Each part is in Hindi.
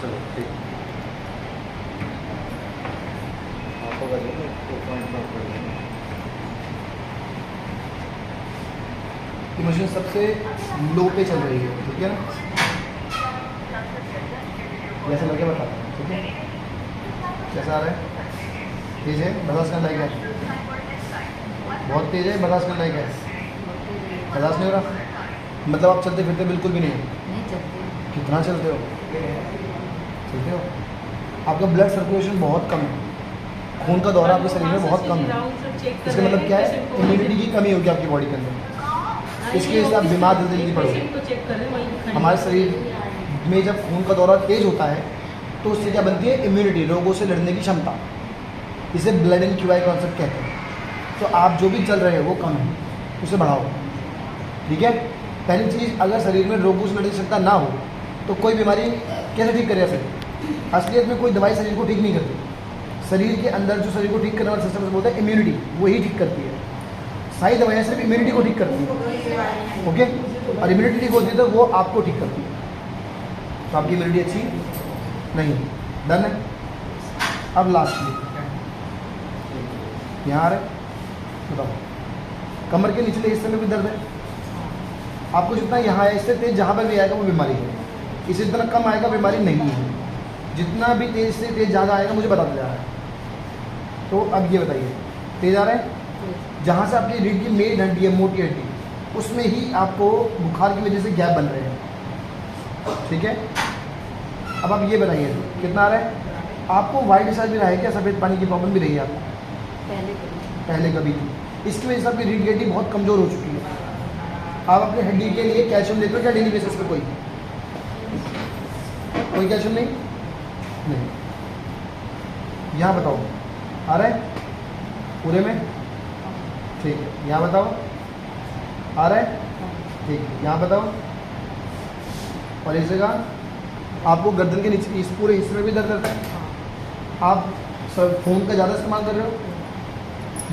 चलो ठीक। आपको कर लेंगे 2.5 कर लेंगे। ये मशीन सबसे लो पे चल रही है, ठीक है ना? जैसे लगे बताता हूँ, ठीक है? कैसा आ रहा है? तेज है, बर्दाश्त करने लायक है? बहुत तेज है, बर्दाश्त करने लायक है? बर्दाश्त नहीं हो रहा? मतलब आप चलते फिरते बिल्कुल भी नहीं? नहीं चलती। कितना चलते हो? चलते हो? आपका ब्लड सर्कुलेशन बहुत कम है, खून का दौरा आपके शरीर में बहुत कम है। इसका मतलब क्या है? इम्यूनिटी की कमी होगी आपकी बॉडी के अंदर, इसकी वजह से आप बीमार जल्दी पड़ोगे। हमारे शरीर में जब खून का दौरा तेज होता है तो उससे क्या बनती है? इम्यूनिटी, रोगों से लड़ने की क्षमता। इसे ब्लड एंड क्यूआई कॉन्सेप्ट कहते हैं। तो आप जो भी चल रहे हो वो कम है, उसे बढ़ाओ, ठीक है? पहली चीज़, अगर शरीर में रोगों से लड़ने की क्षमता ना हो तो कोई बीमारी कैसे ठीक करेगा शरीर? असलियत में कोई दवाई शरीर को ठीक नहीं करती। शरीर के अंदर जो शरीर को ठीक करने वाला सिस्टम से बोलते हैं इम्यूनिटी, वही ठीक करती है। सारी दवाइयाँ सिर्फ इम्यूनिटी को ठीक करती है, ओके? और इम्यूनिटी ठीक होती है तो वो आपको ठीक करती है। तो आपकी इम्यूनिटी अच्छी नहीं, डन है? अब लास्ट यहाँ आ रहे, बताओ, कमर के निचले हिस्से में भी दर्द है? आपको जितना यहाँ है इससे तेज जहाँ पर भी आएगा वो बीमारी है, इससे जितना कम आएगा बीमारी नहीं है। जितना भी तेज से तेज ज़्यादा आएगा मुझे बता दिया है। तो अब ये बताइए, तेज आ रहा है? जहाँ से आपकी रीढ़ की मेन हड्डी है, मोटी हड्डी, उसमें ही आपको बुखार की वजह से गैप बन रहे हैं, ठीक है? अब आप ये बताइए कितना आ रहा है? आपको वाइट डिस्चार्ज भी रहा है क्या? सफ़ेद पानी की प्रॉब्लम भी रही है आपको? पहले कभी थी। इसकी वजह से आपकी रीढ़ की हड्डी बहुत कमज़ोर हो चुकी है। आप अपनी हड्डी के लिए कैल्शियम लेते हो क्या डेली बेसिस पे? कोई कैल्शियम नहीं? यहाँ बताओ, आ रहा है पूरे में? ठीक है, यहाँ बताओ, आ रहा है? ठीक है, यहाँ बताओ। और इस जगह आपको गर्दन के नीचे इस पूरे हिस्से में भी दर्द रहता है? आप फ़ोन का ज़्यादा इस्तेमाल कर रहे हो,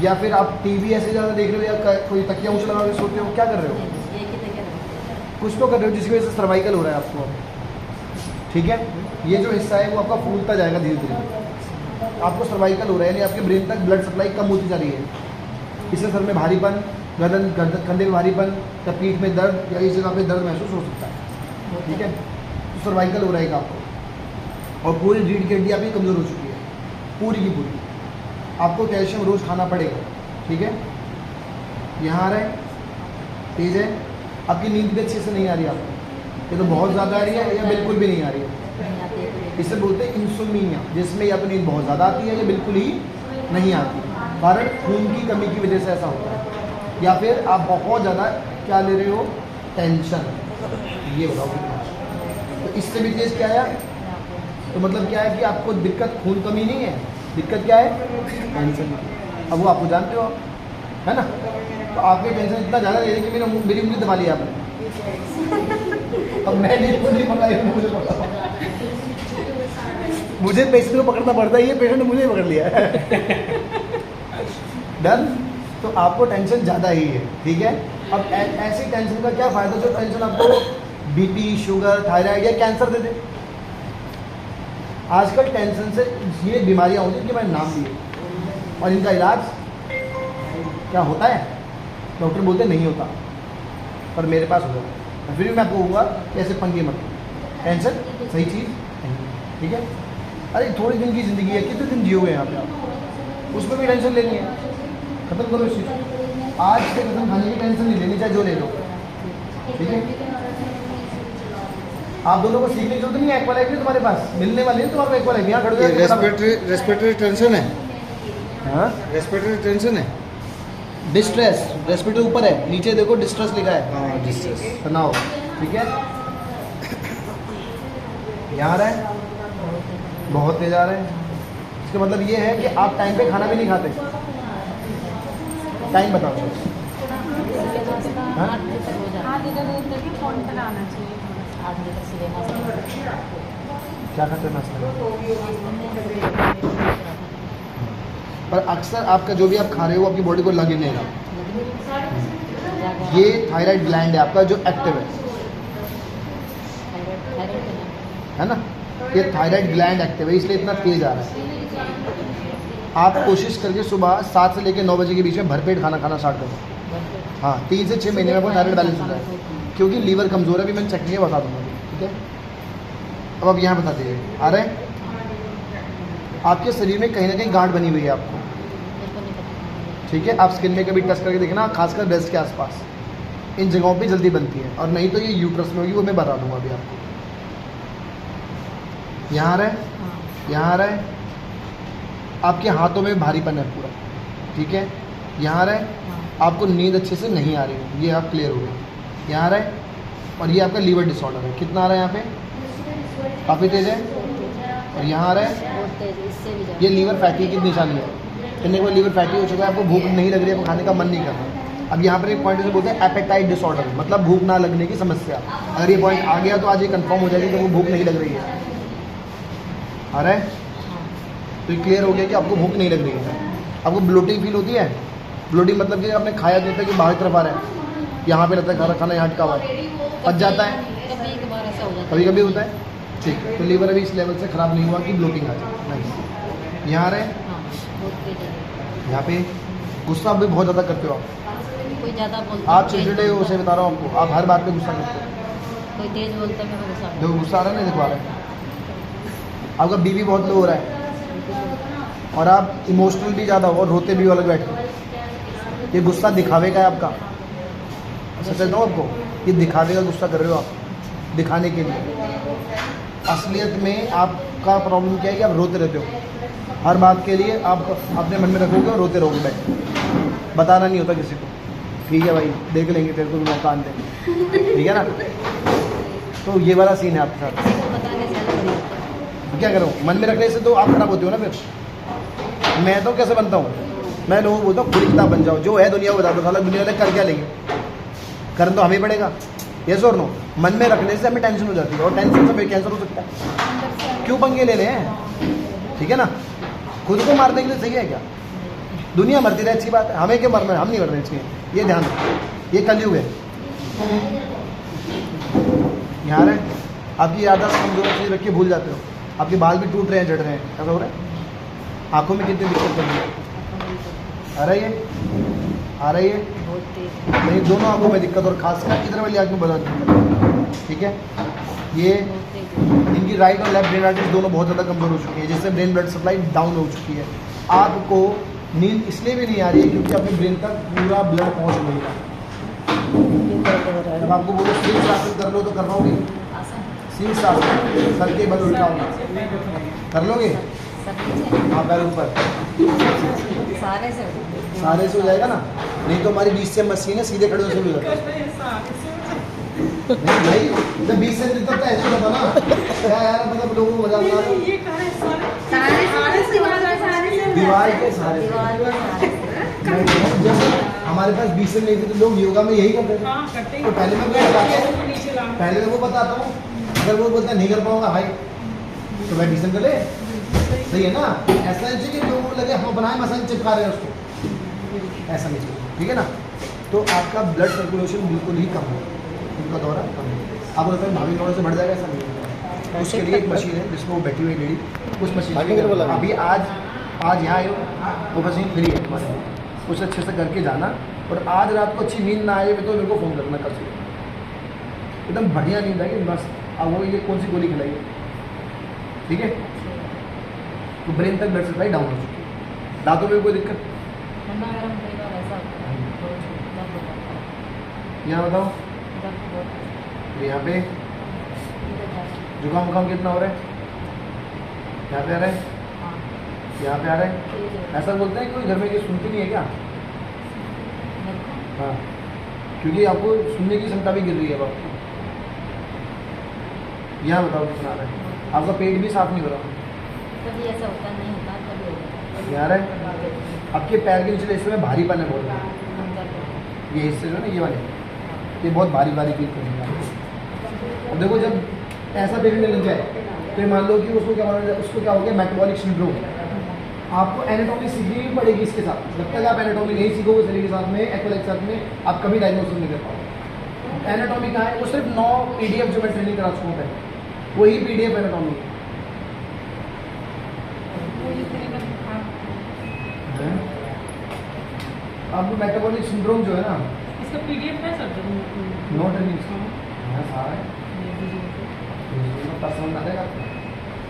या फिर आप टीवी ऐसे ज़्यादा देख रहे हो, या कोई तकिया ऊँचा लगा के सोते हो? क्या कर रहे हो? कुछ तो कर रहे हो जिसकी वजह से सर्वाइकल हो रहा है आपको, ठीक है? ये जो हिस्सा है वो आपका फूलता जाएगा धीरे धीरे, आपको सर्वाइकल हो रहा है, यानी आपके ब्रेन तक ब्लड सप्लाई कम होती जा रही है। इससे सर में भारीपन, गर्दन कंधे में भारीपन, या पीठ में दर्द, या इस जगह पे दर्द महसूस हो सकता है, ठीक है? तो सर्वाइकल हो रहेगा आपको, और पूरी रीढ़ की हड्डी आपकी कमज़ोर हो चुकी है, पूरी की पूरी। आपको कैल्शियम रोज़ खाना पड़ेगा, ठीक है? यहाँ आ रहा है, तेज़ है? आपकी नींद भी अच्छे से नहीं आ रही आपको? ये तो बहुत ज़्यादा आ रही है या बिल्कुल भी नहीं आ रही है? इसे बोलते हैं इंसोम्निया, जिसमें या तो नींद बहुत ज़्यादा आती है या बिल्कुल ही नहीं आती। कारण खून की कमी की वजह से ऐसा होता है, या फिर आप बहुत ज़्यादा क्या ले रहे हो? टेंशन। ये बताओ कितना? तो इससे भी तेज़ क्या है? तो मतलब क्या है कि आपको दिक्कत खून कमी नहीं है, दिक्कत क्या है? टेंशन। अब वो आपको जानते हो, है ना? तो आपके टेंशन इतना ज़्यादा ले रही कि मेरी उंगली दबा लिया आपने। अब मैं नहीं पकड़ा, मुझे पकड़ा, मुझे पेशेंट को पकड़ना पड़ता है, ये पेशेंट ने मुझे पकड़ लिया है। डन? तो आपको टेंशन ज़्यादा ही है, ठीक है? अब ऐसी टेंशन का क्या फ़ायदा जो टेंशन आपको बीपी, शुगर, थायराइड या कैंसर दे दे? आजकल टेंशन से ये बीमारियां होती हैं कि मैंने नाम लिए, और इनका इलाज क्या होता है? डॉक्टर बोलते नहीं होता, पर मेरे पास होगा। फिर भी मैं आपको कहूँगा कि ऐसे पंगे मत, टेंशन सही चीज़ नहीं, ठीक है? अरे थोड़ी दिन की ज़िंदगी है, कितने दिन जियोगे यहाँ पे आप? उसमें भी टेंशन लेनी है, खत्म करो इस चीज़। आज से कसम खाने की टेंशन नहीं लेनी, चाहे जो ले लो, ठीक है? आप दोनों को सीखने की जरूरत नहीं है, एक्वालाइट नहीं तुम्हारे पास मिलने वाली है, तुम्हारे एक्वालाइट यहाँ खड़े हो जाए। रेस्पिरेटरी टेंशन है? हाँ, रेस्पिरेटरी टेंशन है? डिस्ट्रेस, रेस्पिरेटरी ऊपर है, नीचे देखो डिस्ट्रेस लिखा है। हाँ, डिस्ट्रेस। तनाव, ठीक है? यहाँ आ रहा है, बहुत तेज आ रहा है। इसका मतलब ये है कि आप टाइम पे खाना भी नहीं खाते। टाइम बताओ। हाँ? क्या खाते हैं नाश्ता? पर अक्सर आपका जो भी आप खा रहे हो आपकी बॉडी को लगे नहीं रहा। ये थायराइड ग्लैंड है आपका जो एक्टिव है, है ना, ये थायराइड ग्लैंड एक्टिव है इसलिए इतना तेज आ रहा है। आप कोशिश करके सुबह 7 से लेकर 9 बजे के बीच में भरपेट खाना खाना स्टार्ट करो। हाँ, 3 से 6 महीने में आपको थायराइड बैलेंस हो जाए, क्योंकि लीवर कमज़ोर है। अभी मैंने चेक किया, बता दूँगा, ठीक है। अब आप यहाँ बता दीजिए, आ रहे हैं आपके शरीर में कहीं ना कहीं गांठ बनी हुई है आपको, ठीक है। आप स्किन में कभी टच करके देखना, खासकर ब्रेस्ट के आसपास इन जगहों पे जल्दी बनती है, और नहीं तो ये यूट्रस में होगी, वो मैं बता दूंगा अभी आपको। यहाँ रहे, यहाँ रहे, आपके हाथों में भारीपन है पूरा, ठीक है। यहाँ रहे, आपको नींद अच्छे से नहीं आ रही है, ये आप क्लियर हो गए। यहाँ रहे, और ये आपका लीवर डिसऑर्डर है, कितना आ रहा है यहाँ पे, काफ़ी तेज़ है। और यहाँ रहे, ये लीवर फैटी की निशानी है, इतने को लीवर फैटी हो चुका है, आपको भूख नहीं लग रही है, आपको खाने का मन नहीं कर रहा। अब यहाँ पर एक पॉइंट से बोलते हैं एपेटाइट डिसऑर्डर, मतलब भूख ना लगने की समस्या। अगर ये पॉइंट आ गया तो आज ये कंफर्म हो जाएगी कि वो भूख नहीं लग रही है। आ रहा है, तो ये क्लियर हो गया कि आपको भूख नहीं लग रही है। आपको ब्लोटिंग फील होती है, ब्लोटिंग मतलब कि आपने खाया देता है कि बाहर तरफ आ रहा है, यहाँ पे लगता है खाना खाना यहाँ अटका हुआ है, पच जाता है, कभी कभी होता है, ठीक है। तो लीवर अभी इस लेवल से ख़राब नहीं हुआ कि ब्लोटिंग आ जाए, नहीं। यहाँ रहे, यहाँ पे गुस्सा भी बहुत ज़्यादा करते हो आप, कोई ज़्यादा बोलता, आप चिड़चिड़े हो, उसे बता रहा हूँ आपको, आप हर बात पे गुस्सा करते हो, कोई तेज बोलता है, मेरे गुस्सा देखो गुस्सा आ रहा है, नहीं दिखवा रहा है। आपका बीपी बहुत लो हो रहा है, और आप इमोशनल भी ज़्यादा हो और रोते भी हो अलग बैठ कर। ये गुस्सा दिखावे का है आपका, ऐसा चलता हूँ आपको, ये दिखावे का गुस्सा कर रहे हो आप, दिखाने के लिए। असलियत में आपका प्रॉब्लम क्या है कि आप रोते रहते हो, हर बात के लिए आप अपने मन में रखोगे और रोते रहोगे बैठ के, बताना नहीं होता किसी को। ठीक है भाई, देख लेंगे, तेरे को भी मौका आने देंगे, ठीक है ना। तो ये वाला सीन है आपके साथ। क्या करूँ, मन में रखने से तो आप खराब होते हो ना फिर। मैं तो कैसे बनता हूँ, मैं लोगों को बोलता हूँ खुली किताब बन जाओ, जो है दुनिया को बता दो, साला दुनिया वाले कर क्या लेंगे, करना तो हमें पड़ेगा। यस और नो, मन में रखने से हमें टेंशन हो जाती है, और टेंशन से हमें कैंसर हो सकता है। क्यों पंगे लेने हैं, ठीक है ना। खुद को मारने के लिए सही है क्या, दुनिया मरती रहे अच्छी बात है, हमें क्यों मरना है, हम नहीं मरने चाहिए, ये ध्यान रखो, ये कलयुग है। यहाँ रहे, आपकी याददाश्त कमजोर चीज़ रख के भूल जाते हो, आपके बाल भी टूट रहे हैं, झड़ रहे हैं, ऐसा हो रहा है। आंखों में कितनी दिक्कत कर रही है, आ रही है, आ रही है, नहीं दोनों आंखों में दिक्कत, और खासकर इधर वाली आंख में बहुत दिक्कत, ठीक है। ये इनकी राइट और लेफ्ट ब्रेन आर्टरीज दोनों बहुत ज़्यादा कमज़ोर हो चुकी है, जिससे ब्रेन ब्लड सप्लाई डाउन हो चुकी है। आपको नींद इसलिए भी नहीं आ रही है क्योंकि अपने ब्रेन तक पूरा ब्लड पहुंच नहीं रहा। जब आपको बोलो शीर्ष आसन कर लो तो कर पाओगे, शीर्ष आसन सर के बल उल्टा होगा, कर लोगे, हाँ पैर ऊपर, सारे से हो जाएगा ना। नहीं तो हमारी 20 से मशीन है, सीधे खड़े से भी हो जाता है। नहीं भाई, जब 20 से तक तो ऐसे होता ना, क्या यार, मतलब लोगों को मजा आता है दीवार के सहारे। जब हमारे पास 20 से नहीं थे तो लोग योगा में यही करते थे। तो पहले मैं वो बताता हूँ, अगर वो बोलता नहीं कर पाऊंगा भाई तो मैं 20 कर ले, सही है ना। ऐसा नहीं चाहिए कि लोगों को लगे हम बनाए मसाले चिपका रहे हैं उसको, ऐसा नहीं चाहिए, ठीक है ना। तो आपका ब्लड सर्कुलेशन बिल्कुल ही कम है, उनका दौरा कम है। आपको लगता है भाभी दौरे से बढ़ जाएगा, ऐसा नहीं है। उसके लिए एक मशीन है जिसमें वो बैठी हुई लेडी, उस मशीन अभी आज यहाँ आए हो, वो मशीन फ्री है तुम्हारे, उसे अच्छे से करके जाना। और आज रात को अच्छी नींद ना आए तो मेरे को फ़ोन करना, कर सकते एकदम बढ़िया नींद आएगी बस। अब वो ये कौन सी गोली खिलाई है, ठीक है। तो ब्रेन तक ब्लड सप्लाई डाउन हो चुकी है। दांतों में कोई दिक्कत, यहाँ बताओ, यहाँ पे जुकाम वुकाम कितना हो रहा है, यहाँ पे आ रहा है, यहाँ पे आ रहा है। ऐसा बोलते हैं कोई घर में ये सुनती नहीं है क्या, हाँ, क्योंकि आपको सुनने की क्षमता भी गिर रही है अब आपकी। यहाँ बताओ कितना आ रहा है, आपका पेट भी साफ नहीं हो रहा, कभी ऐसा होता नहीं होता, कभी होता है। यहाँ आ रहा है, आपके पैर के निचले हिस्से में भारीपन है बहुत, ये हिस्से जो है ना, ये वाले, ये बहुत भारी भारी फील करेंगे। अब देखो जब ऐसा पेशेंट लग जाए तो मान लो कि उसको क्या हो गया, मेटाबॉलिक सिंड्रोम। आपको एनाटॉमी सीखनी भी पड़ेगी इसके साथ, जब तक आप एनाटॉमी नहीं सीखोगे शरीर के साथ में, एक्वल के साथ में, आप कभी डायग्नोसिस नहीं कर पाओगे। एनाटॉमी कहाँ है, वो सिर्फ 9 PDF जो मैं ट्रेनिंग करा चुका हूँ, वही PDF एनाटॉमी है। अब मेटाबॉलिक सिंड्रोम जो है ना, इसका PDF है सर? नोट है यहाँ सारा है, पसंद आ जाएगा आपको।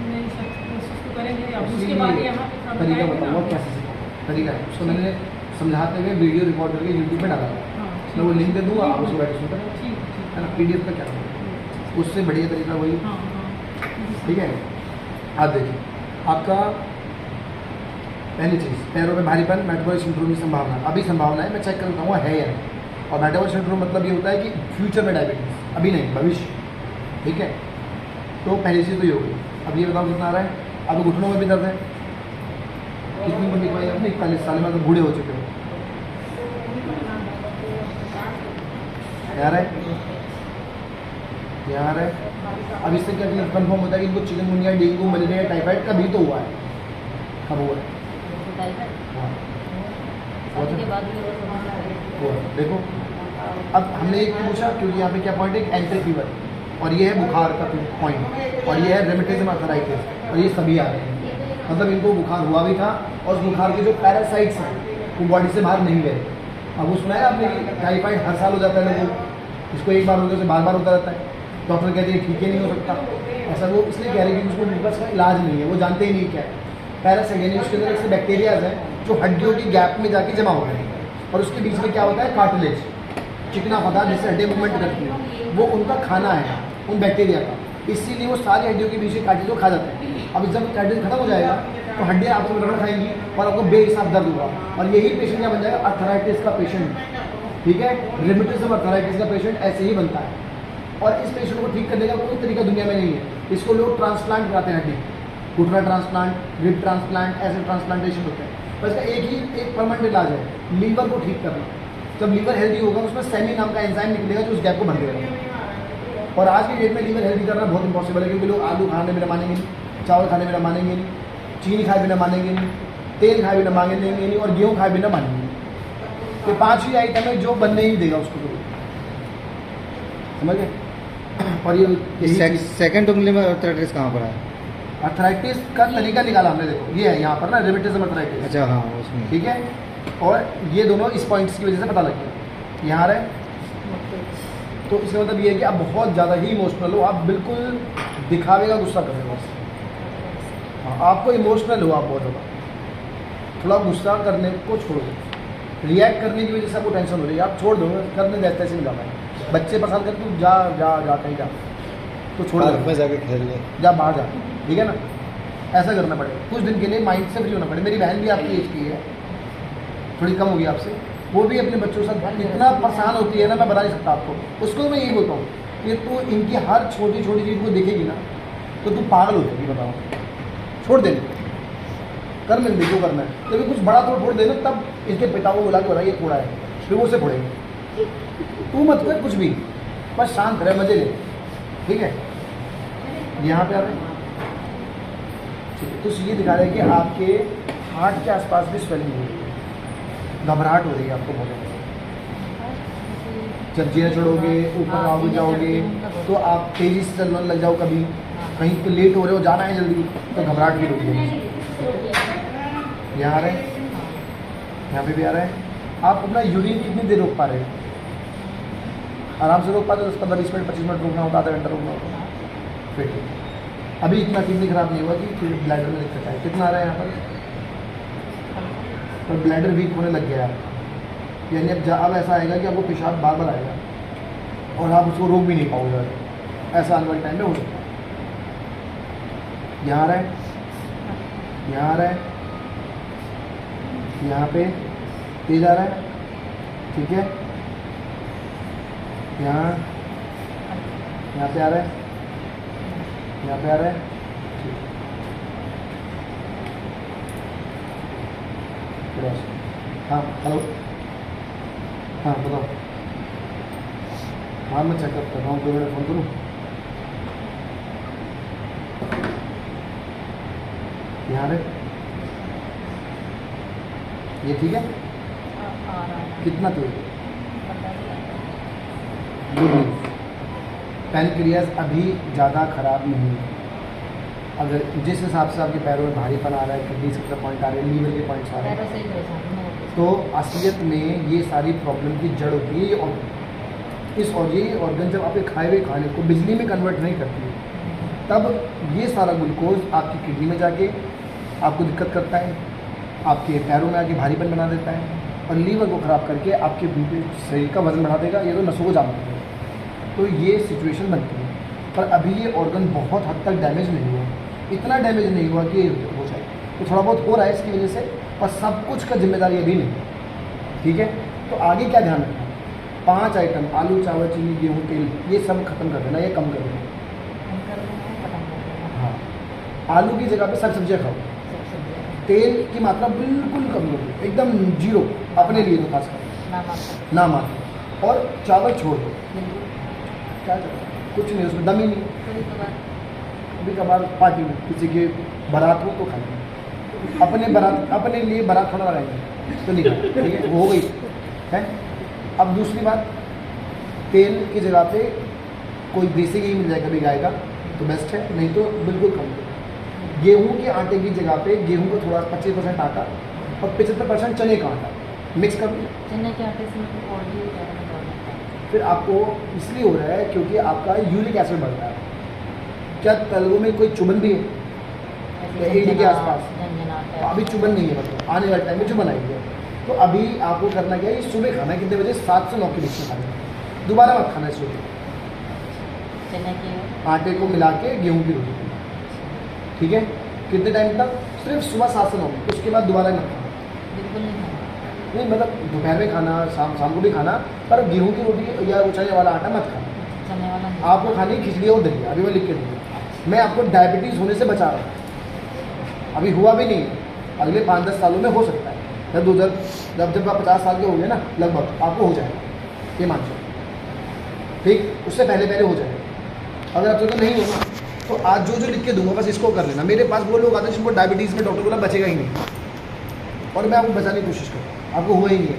नहीं सर, कोशिश तो करेंगे। अब उसी उसके बाद यहाँ पे सब तरीका बताएंगे बताऊँ ना। कैसे सीखोगे, तरीका है उसको मैंने समझाते हुए वीडियो रिकॉर्ड करके यूट्यूब पे डाला है। हाँ, मैं वो लिंक दे दूँगा, आप उसको बैठ सुनते हैं, ठीक है ना। PDF का क्या है, उससे बढ़िया तरीका वही, हाँ हाँ ठीक है। आप देखिए, आपका पहली चीज़ पैरों में भारीपन, मेटाबॉलिक सिंड्रोम की संभावना, अभी संभावना है, मैं चेक करता हूँ है या नहीं। और मेटाबॉलिक सिंड्रोम मतलब ये होता है कि फ्यूचर में डायबिटीज़, अभी नहीं, भविष्य, ठीक है। तो पहली चीज़ तो ये होगी। अब ये बताओ कितना आ रहा है, अब घुटनों में भी दर्द है, कितनी उम्र दिखवाई आपने? 41 साल में, तो बूढ़े हो चुके हो। यार है, यार है। अब इससे क्या कंफर्म होता है कि इनको चिकनगुनिया, डेंगू, मलेरिया, टाइफाइड कभी तो हुआ है, कब हुआ है? हाँ शादी के बाद भी वो सब हुआ है। देखो, अब हमने एक पूछा क्योंकि यहाँ पे क्या पॉइंट है, एंट्री फीवर, और ये है बुखार का पॉइंट, और ये है रेमेटिज्म आर्थराइटिस, और ये सभी आ रहे हैं। मतलब इनको बुखार हुआ भी था, और उस बुखार के जो पैरासाइट्स हैं वो बॉडी से बाहर नहीं गए। अब वो सुना है आपने कि टाइफाइड हर साल हो जाता है लोगों को, इसको एक बार होने से बार बार होता रहता है। डॉक्टर कहते हैं ठीक ही नहीं हो सकता, ऐसा वो इसलिए कह रहे हैं कि उसको मुकस का इलाज नहीं है, वो जानते ही नहीं क्या है। पैरासाइट यानी उसके अंदर ऐसे बैक्टीरियाज हैं जो हड्डियों की गैप में जाके जमा होते हैं, और उसके बीच में क्या होता है, कार्टिलेज, चिकना पदार्थ जिससे हड्डियाँ मूवमेंट करती हैं, वो उनका खाना है उन बैक्टीरिया का, इसीलिए वो सारी हड्डियों के बीच में कार्टिलेज को खा जाते हैं। अब जब कार्टिलेज खत्म हो जाएगा तो हड्डियाँ आपको रगड़ खाएंगी और आपको बेहिसाब दर्द होगा, और यही पेशेंट क्या बन जाएगा, अर्थराइटिस का पेशेंट, ठीक है। रिमेटिज्म अर्थराइटिस का पेशेंट ऐसे ही बनता है, और इस पेशेंट को ठीक करने का कोई तरीका दुनिया में नहीं है। इसको लोग ट्रांसप्लांट कराते हैं, हड्डी, घुटना ट्रांसप्लांट, रिब ट्रांसप्लांट, ऐसे ट्रांसप्लांटेशन होते हैं। बस इसका एक परमानेंट इलाज है, लीवर को ठीक करना। जब लीवर हेल्दी होगा उसमें सेमी नाम का एंजाइम निकलेगा जो उस गैप को भर देगा। और आज की डेट में लीवर हेल्दी करना बहुत इंपॉसिबल है, क्योंकि लोग आलू खाने बिना मानेंगे नहीं, चावल खाने बिना मानेंगे नहीं, चीनी खाए बिना मानेंगे नहीं, तेल खाए बिना मांगेंगे नहीं, और गेहूँ खाए बिना मानेंगे नहीं। ये 5 ही आइटम है जो बनने ही देगा उसको, समझ गए। और ये सेकंड उंगली में अर्थराइटिस कहाँ पर है? अर्थराइटिस का तरीका निकाला हमने, देखो ये है यहाँ पर ना, रिमेटिज्म अर्थराइटिस, अच्छा हाँ उसमें, ठीक है। और ये दोनों इस पॉइंट्स की वजह से पता लग गया, यहाँ रहे। तो इसका मतलब ये है कि आप बहुत ज़्यादा ही इमोशनल हो, आप बिल्कुल दिखावे का गुस्सा कर रहे हो। हाँ, आपको इमोशनल हो आप बहुत ज़्यादा, थोड़ा गुस्सा करने को छोड़ दो, रिएक्ट करने की वजह से आपको टेंशन हो रही है, आप छोड़ दो, करने देते ऐसे नहीं जाना है। बच्चे पसंद करते तू जा जा जा कहीं जा, तो छोड़ पार्क में दो, जाके खेल ले, जा बाहर जा, ठीक है ना। ऐसा करना पड़ेगा कुछ दिन के लिए, माइंड से फ्री होना पड़ेगा। मेरी बहन भी आपकी एज की है, थोड़ी कम होगी आपसे, वो भी अपने बच्चों के साथ इतना परेशान होती है ना, मैं बता नहीं सकता आपको। उसको मैं यही बोलता हूँ कि तू इनकी हर छोटी छोटी चीज़ को देखेगी ना तो तू पागल हो जाएगी, बताओ, छोड़ दे, कर लेंगे जो करना है। लेकिन कुछ बड़ा तोड़ फोड़ देना, तब इसके पिता को बुला के बोला ये थोड़ा है, फिर वो से फोड़ेंगे। तू मत कर कुछ भी, बस शांत रहे, मजे ले, ठीक है। यहाँ पे आ रहे हैं, तो ये दिखा रहे हैं कि आपके हार्ट के आसपास भी स्वेलिंग हो रही है, घबराहट हो रही है आपको बहुत ज़्यादा। जब जीना छोड़ोगे, ऊपर आओगे जाओगे, तो आप तेज़ी से चलने लग जाओ, कभी कहीं पे लेट हो रहे हो, जाना है जल्दी, तो घबराहट भी होती है। यहाँ आ रहे हैं, यहाँ पे भी आ रहे हैं। आप अपना यूरिन कितनी देर रोक पा रहे हैं? आराम से रोक पाते हो, 10-15-20 मिनट 25 मिनट रोकना होता, आधा घंटा रोकना होता, फिर ठीक है। अभी इतना किडनी खराब नहीं हुआ कि फिर ब्लैडर में दिक्कत है। कितना आ रहा है यहाँ पर ब्लैडर वीक होने लग गया है, यानी अब ऐसा आएगा कि आपको पेशाब बार बार आएगा और आप उसको रोक भी नहीं पाओगे, ऐसा आने वाले टाइम में हो सकता है। यहाँ आ रहा है, यहाँ आ रहा है, यहाँ पे तेज आ रहा है, ठीक है। यहाँ पे आ रहा है, यहाँ पे आ रहा है, ठीक है। हाँ हेलो, हाँ बताओ। हाँ मैं चेकअप कर रहा हूँ, 2 मिनट फ़ोन करूँ? यहाँ रहे, ये ठीक है। कितना तेज? गुड न्यूज़, पैनक्रियाज अभी ज़्यादा ख़राब नहीं है। अगर जिस हिसाब से आपके पैरों में भारीपन आ रहा है, किडनी से पॉइंट आ रहे हैं, लीवर के पॉइंट्स आ रहे पैरों हैं, से ही परेशान हूँ मैं। तो असलियत में ये सारी प्रॉब्लम की जड़ होती है ये ऑर्गन। ये ऑर्गन जब आपके खाए हुए खाने को बिजली में कन्वर्ट नहीं करती है, तब ये सारा ग्लूकोज आपकी किडनी में जाके आपको दिक्कत करता है, आपके पैरों में आके भारीपन बना देता है और लीवर को ख़राब करके आपके शरीर का वज़न बढ़ा देगा, ये तो नसों को जाम कर देगा। तो ये सिचुएशन बनती है। पर अभी ये ऑर्गन बहुत हद तक डैमेज नहीं हुआ, इतना डैमेज नहीं हुआ कि हो जाए। तो थोड़ा बहुत हो रहा है इसकी वजह से, पर सब कुछ का जिम्मेदारी अभी नहीं। ठीक है, तो आगे क्या ध्यान रखना? 5 आइटम आलू, चावल, चीनी, गेहूँ, तेल, ये सब खत्म कर देना, ये कम कर देना। हम कर रहे हैं, खत्म कर रहे हैं। हाँ, आलू की जगह पे सब सब्जियाँ खाओ। सब सब्जियाँ तेल की मात्रा बिल्कुल कम कर दो, एकदम जीरो अपने लिए तो खास कर ना मात्र ना मानो। और चावल छोड़ दो। बिल्कुल क्या चावल? कुछ नहीं, उसमें दम ही नहीं। कभी कभार कभी कभार पार्टी में किसी की बारात हो तो खाएंगे, अपने लिए बारात खाना लगाएंगे तो नहीं खाएंगे। ठीक है, वो हो गई है। अब दूसरी बात, तेल की जगह पे कोई देसी घी मिल जाए कभी गाय का तो बेस्ट है, नहीं तो बिल्कुल कम करो। गेहूँ के आटे की जगह पे गेहूँ को थोड़ा 25% आटा और 75% चने का आटा मिक्स कर दो। चने के आटे से मतलब और भी ज़्यादा प्रॉब्लम होता है। फिर आपको इसलिए हो रहा है क्योंकि आपका यूरिक एसिड बढ़ रहा है। क्या तलवों में कोई चुभन भी है? ऐसे एडी के आसपास झंझनाहट है। अभी चुभन नहीं है, मतलब आने वाले टाइम में चुभन आएगी। तो अभी आपको करना क्या है, सुबह खाना है कितने बजे? 7 से 9 के बीच में खाना है। दोबारा मत खाना है सुबह। चने के आटे को मिला के गेहूँ की रोटी खाना। ठीक है, कितने टाइम तक? सिर्फ सुबह 7 से 9, उसके बाद दोबारा मत खाना। बिल्कुल नहीं खाना। नहीं मतलब दोपहर में खाना, शाम को भी खाना, पर गेहूँ की रोटी या चने वाला आटा मत खाना। चने वाला नहीं। आपको खानी खिचड़ी और दलिया। अभी मैं लिख के दूँगा। मैं आपको डायबिटीज़ होने से बचा रहा हूँ, अभी हुआ भी नहीं है, अगले 5-10 सालों में हो सकता है। जब आप 50 साल के हो गए ना लगभग, आपको हो जाएगा, ये मान लो। ठीक, उससे पहले हो जाएगा। अगर अब तक तो नहीं होगा तो आज जो लिख के दूंगा बस इसको कर लेना। मेरे पास वो लोग आते हैं जिनको डायबिटीज़ में डॉक्टर बोला बचेगा ही नहीं, और मैं आपको बचाने की कोशिश करूँ, आपको हुआ ही नहीं है।